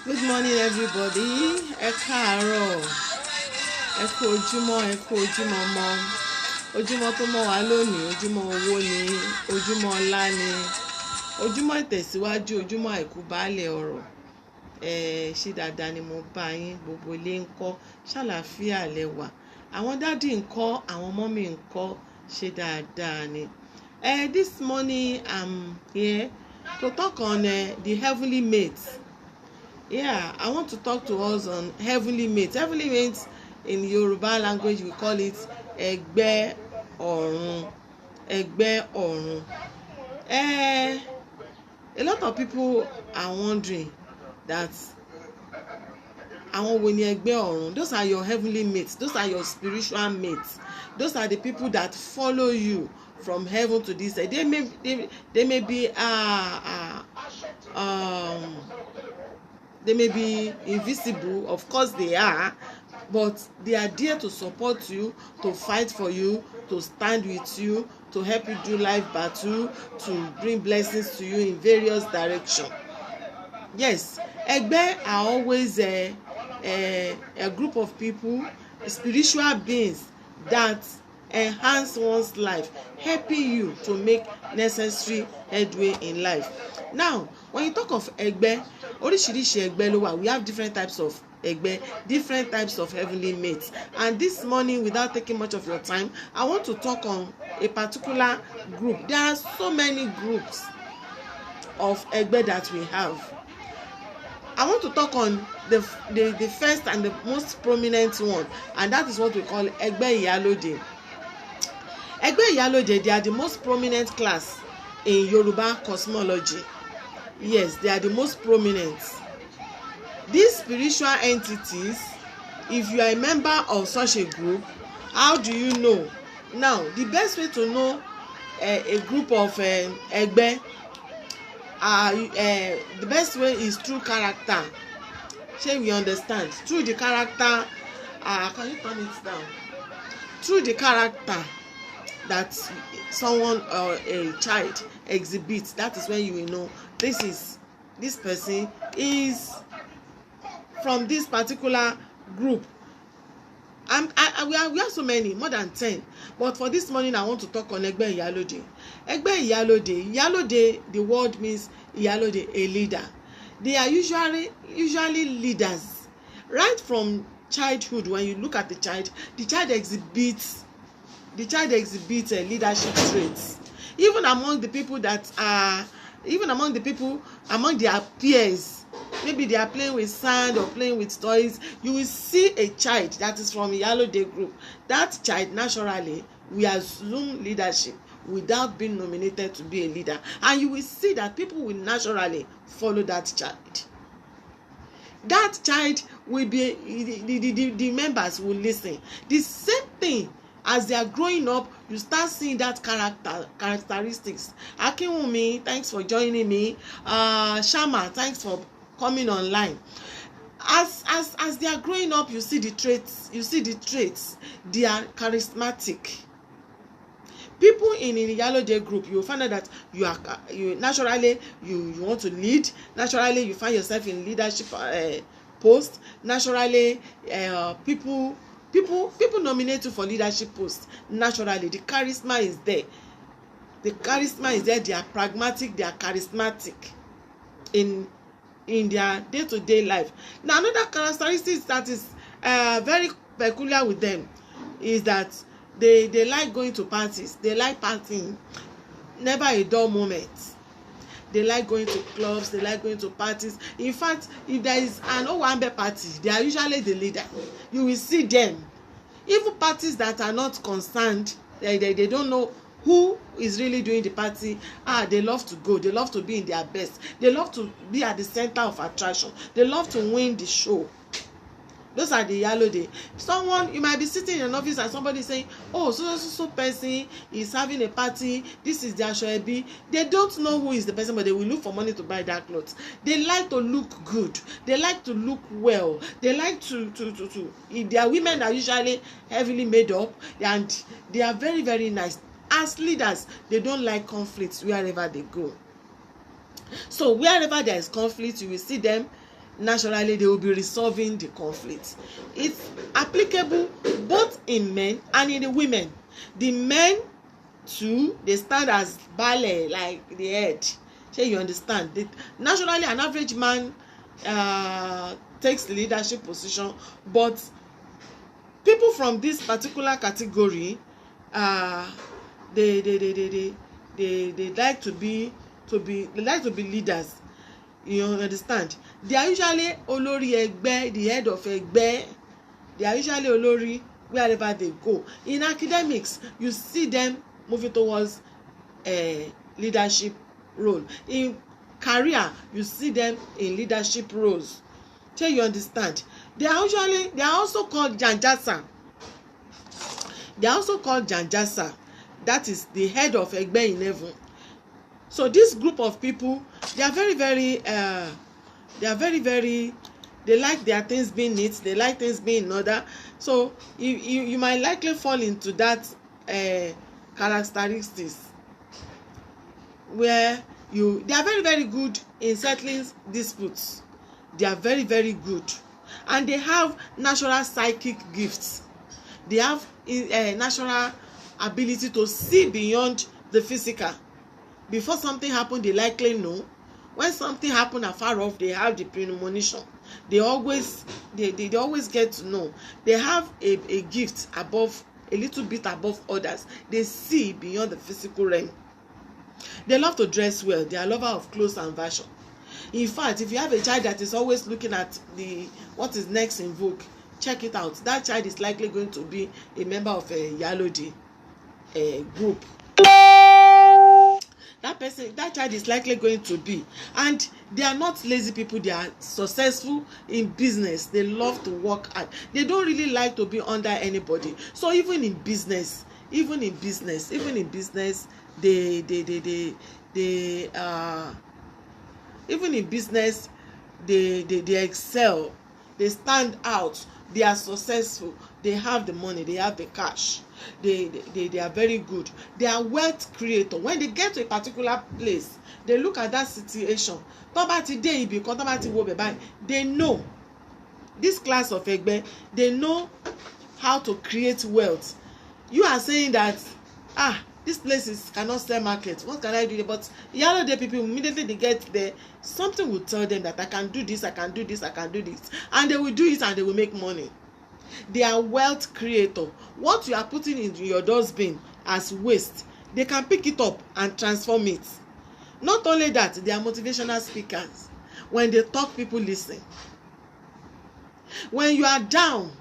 Good morning, everybody. Ẹ káàárọ̀, ẹ kú ojúmọ́, ẹ kú ojúmọ́ mọ́. Ojúmọ́ tó mọ́ wá lónìí, ojúmọ́ owó ni, ojúmọ́ ọlá ni, ojúmọ́ ìtẹ̀síwájú, ojúmọ́ àìkú baálẹ̀ ọ̀rọ̀. Ṣé dáadáa ni mo bá yín, gbogbo ilé ń kọ́, ṣàlàáfíà lẹ́wà. Àwọn dádì ń kọ́, àwọn mọ́mì ń kọ́, ṣé dáadáa ni. This morning I'm here to talk on the heavenly mates. Yeah, I want to talk to us on heavenly mates. Heavenly mates in Yoruba language we call it ẹgbẹ́ ọ̀run. Ẹgbẹ́ ọ̀run. A lot of people are wondering that àwọn wo ni ẹgbẹ́ ọ̀run? Those are your heavenly mates. Those are your spiritual mates. Those are the people that follow you from heaven to this earth. They may be invisible, of course they are, but they are there to support you, to fight for you, to stand with you, to help you do life battle, to bring blessings to you in various directions. Yes, ẹgbẹ́ are always a group of people, spiritual beings that enhance one's life, helping you to make necessary headway in life. Now, when you talk of ẹgbẹ́, oríṣiríṣi ẹgbẹ́ ló wà. We have different types of ẹgbẹ́, different types of heavenly mates. And this morning, without taking much of your time, I want to talk on a particular group. There are so many groups of ẹgbẹ́ that we have. I want to talk on the first and the most prominent one, and that is what we call ẹgbẹ́ ìyálóde. Ẹgbẹ́ ìyálóde, they are the most prominent class in Yoruba cosmology. Yes, they are the most prominent. These spiritual entities, if you are a member of such a group, how do you know? Now, the best way to know a group of ẹgbẹ́, the best way is through character. Shall we understand? Through the character, can you turn it down? Through the character that someone or a child exhibits, that is when you will know this person is from this particular group. We have so many, more than 10, but for this morning I want to talk on ẹgbẹ́ ìyálóde. Ẹgbẹ́ ìyálóde, the word means ìyálóde, a leader. They are usually leaders. Right from childhood, when you look at the child exhibits leadership traits. Even among their peers, maybe they are playing with sand or playing with toys, you will see a child that is from ìyálóde group. That child naturally will assume leadership without being nominated to be a leader, and you will see that people will naturally follow that child. That child will be the members will listen. The same thing, as they are growing up, you start seeing that characteristics. Akinwumi, thanks for joining me. Shama, thanks for coming online. As they are growing up, you see the traits. They are charismatic. People in the ìyálóde group, you will find out that you naturally you want to lead. Naturally, you find yourself in leadership post. Naturally, people nominate you for leadership posts. Naturally, the charisma is there. They are pragmatic, they are charismatic in their day-to-day life. Now, another characteristic that is very peculiar with them is that they like going to parties. They like partying. Never a dull moment. They like going to clubs. They like going to parties. In fact, if there is an Owambe party, they are usually the leader. You will see them. Even parties that are not concerned, they don't know who is really doing the party. They love to go. They love to be in their best. They love to be at the center of attraction. They love to win the show. Those are the ìyálóde. You might be sitting in an office and somebody is saying, oh, so person is having a party, this is their shoebi. They don't know who is the person, but they will look for money to buy that clothes. They like to look good. They like to look well. They like to if they are women that are usually heavily made up, and they are very, very nice. As leaders, they don't like conflicts wherever they go. So wherever there is conflict, you will see them naturally they will be resolving the conflict. It's applicable both in men and in the women. The men too, they stand as ballet, like the head. So you understand? Naturally, an average man takes the leadership position, but people from this particular category, they like to be leaders. You understand? They are usually olórí ẹgbẹ́, the head of ẹgbẹ́. They are usually olórí wherever they go. In academics, you see them moving towards a leadership role. In career, you see them in leadership roles. So you understand? They are also called Janjasa. They are also called Janjasa. That is the head of Egbe in heaven. So this group of people, they are very, they like their things being neat. They like things being in order. So you might likely fall into that characteristics where they are very, very good in settling disputes. They are very, very good, and they have natural psychic gifts. They have natural ability to see beyond the physical. Before something happen, they likely know. When something happen afar off, they have the premonition. They always get to know. They have a gift above, a little bit above others. They see beyond the physical realm. They love to dress well. They are lover of clothes and fashion. In fact, if you have a child that is always looking at what is next in vogue, check it out. That child is likely going to be a member of a Iyalode group. That child is likely going to be, and they are not lazy people. They are successful in business. They love to work hard. They don't really like to be under anybody. So even in business, they excel. They stand out. They are successful. They have the money. They have the cash. They are very good. They are wealth creator. When they get to a particular place, they look at that situation. They know this class of Egbe. They know how to create wealth. You are saying that this place cannot sell market. What can I do? But Iyalode people, immediately they get there, something will tell them that I can do this, I can do this, I can do this, and they will do it and they will make money. They are wealth creator. What you are putting in your dustbin as waste, they can pick it up and transform it. Not only that, they are motivational speakers. When they talk, people listen. When you are down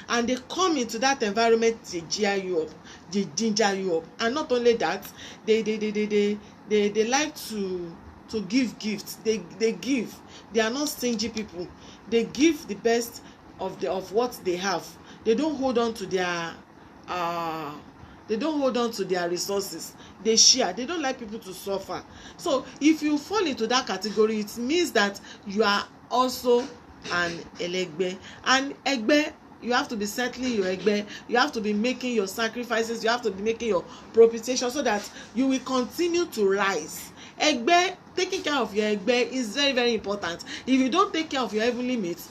and they come into that environment, they cheer you up, they ginger you up. And not only that, they like to give gifts. They give. They are not stingy people. They give the best of what they have. They don't hold on to their resources. They share. They don't like people to suffer. So if you fall into that category, it means that you are also an Elegbe. And Egbe, you have to be settling your Egbe. You have to be making your sacrifices. You have to be making your propitiation so that you will continue to rise. Egbe, taking care of your Egbe is very, very important. If you don't take care of your heavenly mates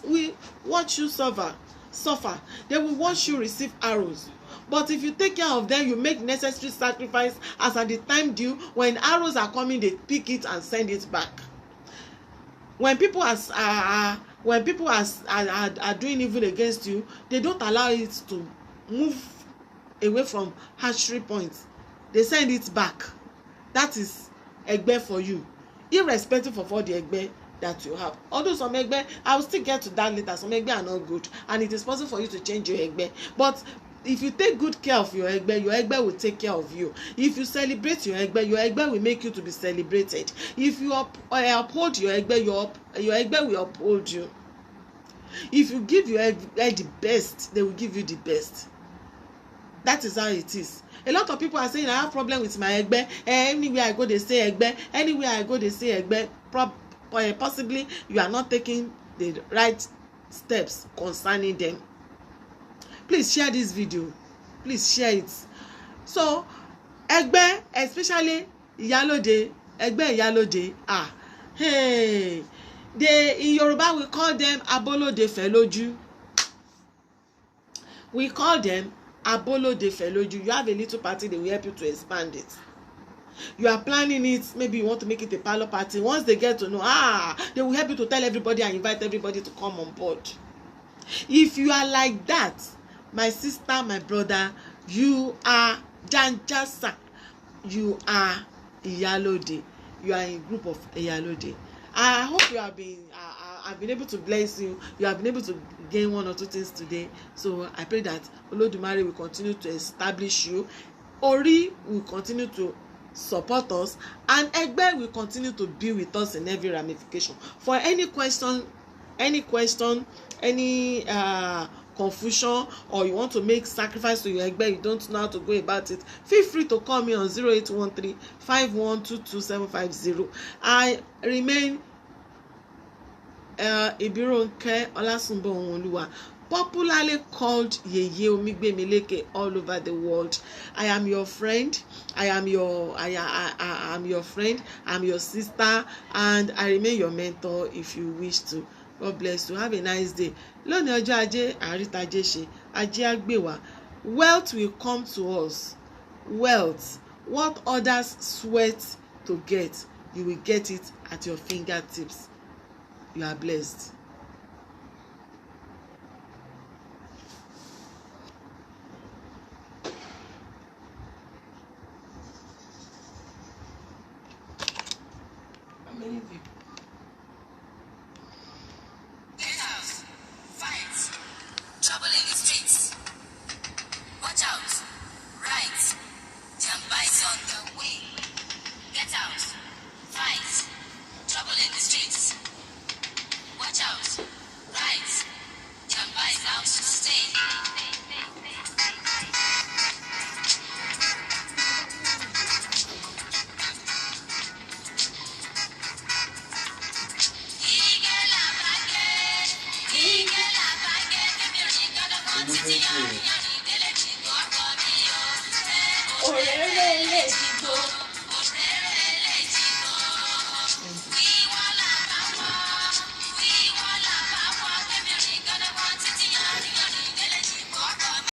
will watch you suffer. They will watch you receive arrows. But if you take care of them, you make necessary sacrifice, as at the time due, when arrows are coming, they pick it and send it back. When people are doing evil against you, they don't allow it to move away from hatchery points. They send it back. That is Egbe for you, irrespective of all the Egbe that you have. Although some Egbe, I will still get to that later, some Egbe are not good, and it is possible for you to change your Egbe. But if you take good care of your Egbe will take care of you. If you celebrate your Egbe will make you to be celebrated. If you uphold your Egbe, your Egbe will uphold you. If you give your Egbe the best, they will give you the best. That is how it is. A lot of people are saying, I have problem with my Egbe. Anywhere I go, they say Egbe. Anywhere I go, they say Egbe. Possibly you are not taking the right steps concerning them. Please share this video. Please share it. So Egbe, especially Iyalode, Egbe Iyalode, hey, in Yoruba we call them abolode feloju. We call them abolode feloju. You have a little party, they will help you to expand it. You are planning it, maybe you want to make it a parlor party. Once they get to know, they will help you to tell everybody and invite everybody to come on board. If you are like that, my sister, my brother, you are Janjasa. You are Iyalode. You are in a group of Iyalode. I hope you have been, I've been able to bless you. You have been able to gain one or two things today. So I pray that Olodumare will continue to establish you. Ori will continue to support us, and Egbe will continue to be with us in every ramification. For any question, any confusion, or you want to make sacrifice to your Egbe, you don't know how to go about it, feel free to call me on 0813-5122-750. I remain Ibironke Olasunbo Onwoluwa, popularly called Yeye Omigbemileke all over the world. I am your friend. I am your friend. I'm your sister, and I remain your mentor if you wish to. God bless you. Have a nice day. Lónìí ọjọ́ ajé àrítajé ṣe ajé àgbèwà. Wealth will come to us. Wealth, what others sweat to get, you will get it at your fingertips. You are blessed. Get out, fight, trouble in the streets. Watch out, right, Jamba is on the way. Get out, fight, trouble in the streets. Watch out, right, Jamba is out to stay. Orere le dìgbò.